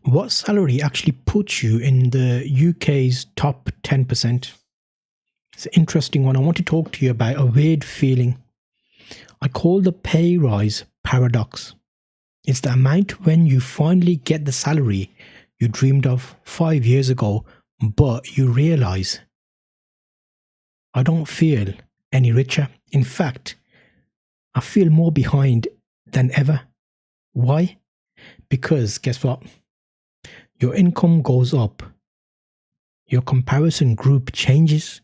What salary actually puts you in the UK's top 10%? It's an interesting one. I want to talk to you about a weird feeling I call the pay rise paradox. It's the amount when you finally get the salary you dreamed of 5 years ago, but you realize, I don't feel any richer. In fact, I feel more behind than ever. Why? Because guess what? Your income goes up. Your comparison group changes.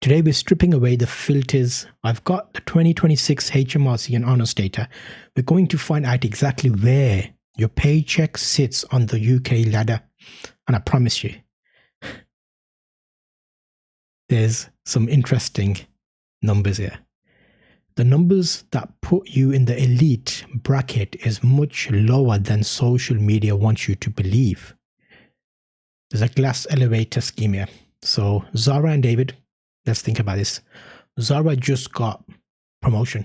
Today we're stripping away the filters. I've got the 2026 HMRC and honours data. We're going to find out exactly where your paycheck sits on the UK ladder. And I promise you, there's some interesting numbers here. The numbers that put you in the elite bracket is much lower than social media wants you to believe. There's a glass elevator scheme here. So Zara and David, let's think about this. Zara just got promotion.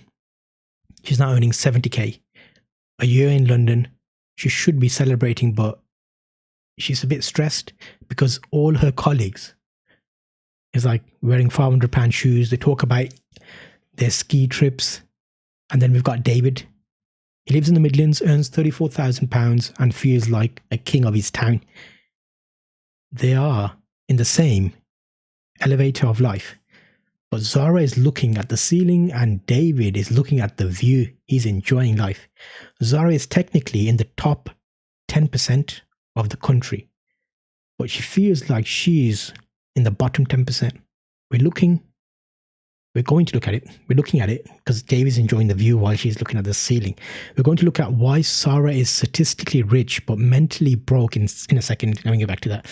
She's now earning 70k. A year in London. She should be celebrating, but she's a bit stressed because all her colleagues is like wearing £500 shoes. They talk about their ski trips. And then we've got David. He lives in the Midlands, earns £34,000 and feels like a king of his town. They are in the same elevator of life. But Zara is looking at the ceiling and David is looking at the view. He's enjoying life. Zara is technically in the top 10% of the country, but she feels like she's in the bottom 10%. We're going to look at it. We're looking at it because David's enjoying the view while she's looking at the ceiling. We're going to look at why Zara is statistically rich but mentally broke in a second. Let me get back to that.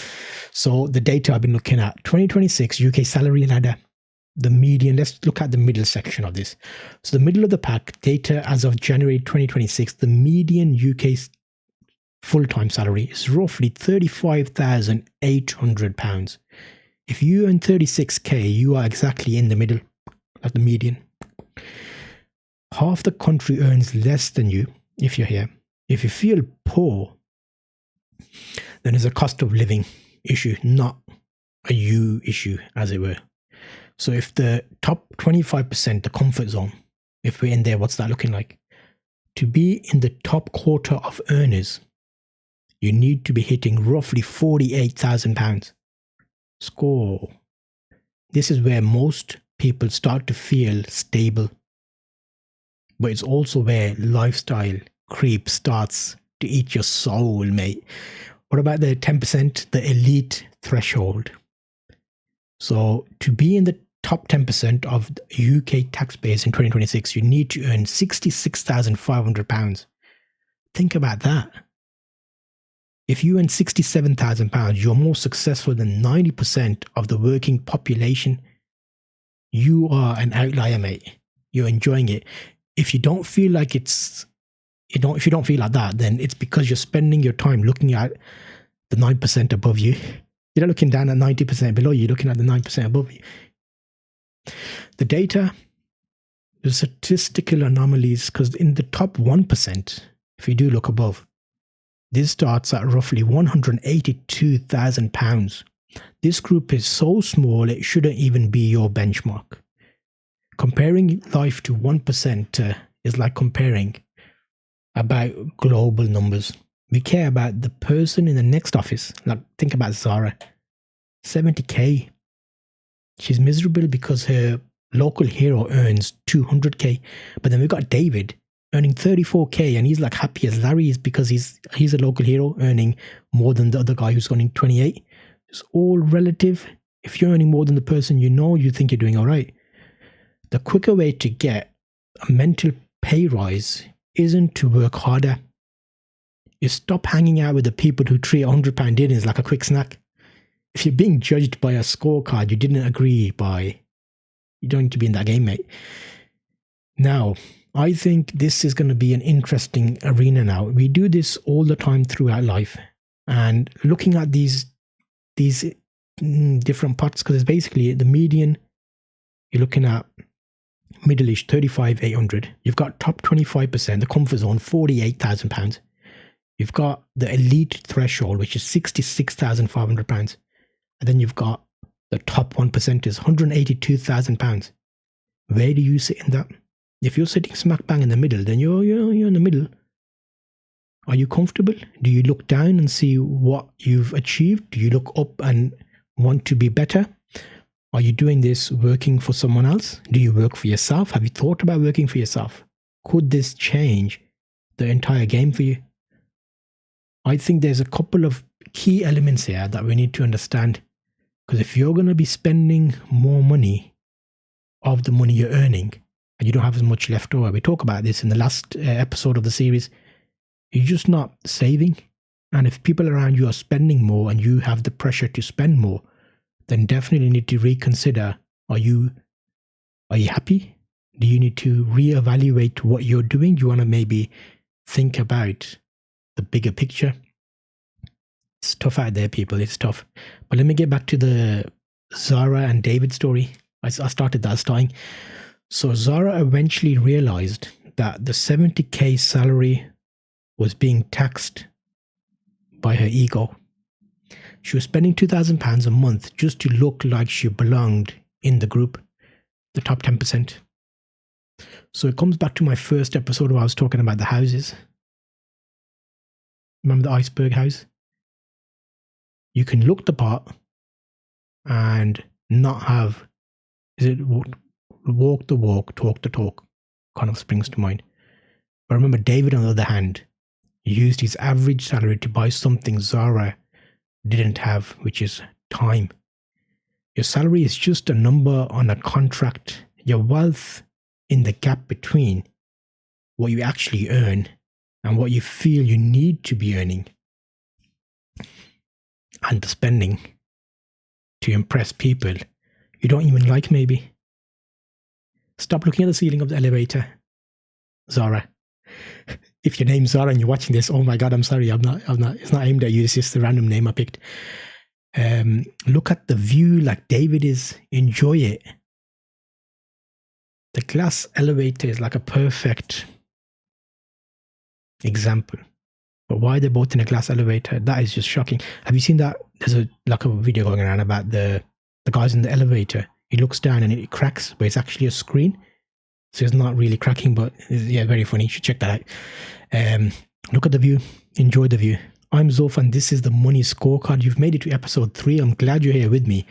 So the data I've been looking at, 2026 UK salary ladder, the median. Let's look at the middle section of this. So the middle of the pack, data as of January 2026, the median UK full-time salary is roughly £35,800. If you earn 36k, you are exactly in the middle at the median. Half the country earns less than you if you're here. If you feel poor, then there's a cost of living issue, not a you issue, as it were. So if the top 25%, the comfort zone, if we're in there, what's that looking like? To be in the top quarter of earners, you need to be hitting roughly £48,000. Score. This is where most people start to feel stable. But it's also where lifestyle creep starts to eat your soul, mate. What about the 10%, the elite threshold? So to be in the top 10% of the UK taxpayers in 2026, you need to earn £66,500. Think about that. If you earn £67,000, you're more successful than 90% of the working population. You are an outlier, mate. You're enjoying it. If you don't feel like if you don't feel like that, then it's because you're spending your time looking at the 9% above you. You're not looking down at 90% below you, you're looking at the 9% above you. The data, the statistical anomalies, because in the top 1%, if you do look above, this starts at roughly £182,000. This group is so small, it shouldn't even be your benchmark. Comparing life to 1% is like comparing about global numbers. We care about the person in the next office. Like, think about Zara. 70k. She's miserable because her local hero earns 200k. But then we've got David earning 34k and he's like happy as Larry is because he's a local hero earning more than the other guy who's earning 28. It's all relative. If you're earning more than the person you think you're doing all right. The quicker way to get a mental pay rise isn't to work harder. You stop hanging out with the people who treat £100 dinners like a quick snack. If you're being judged by a scorecard you didn't agree by, you don't need to be in that game, mate. Now, I think this is going to be an interesting arena now. We do this all the time throughout life. And looking at these different parts, because it's basically the median, you're looking at middle-ish, 35,800. You've got top 25%, the comfort zone, £48,000. You've got the elite threshold, which is £66,500. And then you've got the top 1% is £182,000. Where do you sit in that? If you're sitting smack bang in the middle, then you're in the middle. Are you comfortable? Do you look down and see what you've achieved? Do you look up and want to be better? Are you doing this working for someone else? Do you work for yourself? Have you thought about working for yourself? Could this change the entire game for you? I think there's a couple of key elements here that we need to understand. Because if you're going to be spending more money of the money you're earning and you don't have as much left over, we talk about this in the last episode of the series, you're just not saving. And if people around you are spending more and you have the pressure to spend more, then definitely need to reconsider, are you happy? Do you need to reevaluate what you're doing? Do you want to maybe think about the bigger picture? It's tough out there, people. It's tough. But let me get back to the Zara and David story. I started that starting. So Zara eventually realized that the 70k salary was being taxed by her ego. She was spending £2,000 a month just to look like she belonged in the group, the top 10%. So it comes back to my first episode where I was talking about the houses. Remember the iceberg house? You can look the part and not have, walk the walk, talk the talk, kind of springs to mind. But remember, David, on the other hand, used his average salary to buy something Zara didn't have, which is time. Your salary is just a number on a contract. Your wealth in the gap between what you actually earn and what you feel you need to be earning and the spending to impress people you don't even like, maybe. Stop looking at the ceiling of the elevator, Zara. If your name's Zara and you're watching this, oh my God, I'm sorry. I'm not, it's not aimed at you. It's just a random name I picked. Look at the view like David is. Enjoy it. The glass elevator is like a perfect example. But why they're both in a glass elevator, that is just shocking. Have you seen that? There's a video going around about the guys in the elevator. He looks down and it cracks, but it's actually a screen. So it's not really cracking, but yeah, very funny. You should check that out. Look at the view. Enjoy the view. I'm Zulf and this is the Money Scorecard. You've made it to episode 3. I'm glad you're here with me.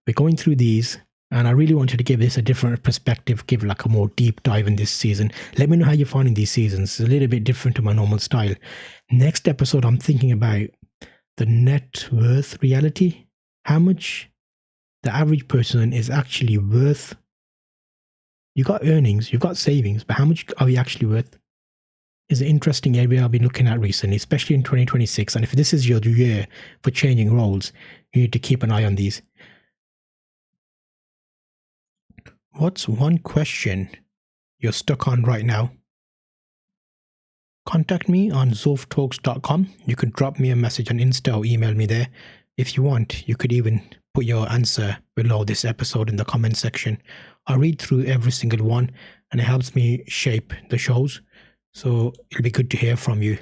We're going through these and I really wanted to give this a different perspective, give like a more deep dive in this season. Let me know how you're finding these seasons. It's a little bit different to my normal style. Next episode, I'm thinking about the net worth reality. How much the average person is actually worth. You got earnings, you've got savings, but how much are you actually worth? Is an interesting area I've been looking at recently, especially in 2026. And if this is your year for changing roles, you need to keep an eye on these. What's one question you're stuck on right now? Contact me on zulftalks.com. You could drop me a message on Insta or email me there. If you want, you could even put your answer below this episode in the comment section. I read through every single one and it helps me shape the shows. So it'll be good to hear from you.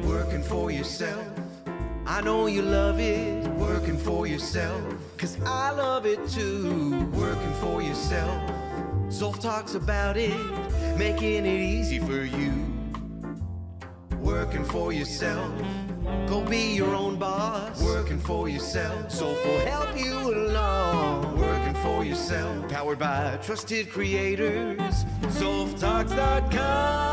Working for yourself. I know you love it. Working for yourself. 'Cause I love it too. Working for yourself. Zulf talks about it. Making it easy for you. Working for yourself. Go be your own boss. Working for yourself. Zulf will help you along. Working for yourself. Powered by trusted creators. ZulfTalks.com.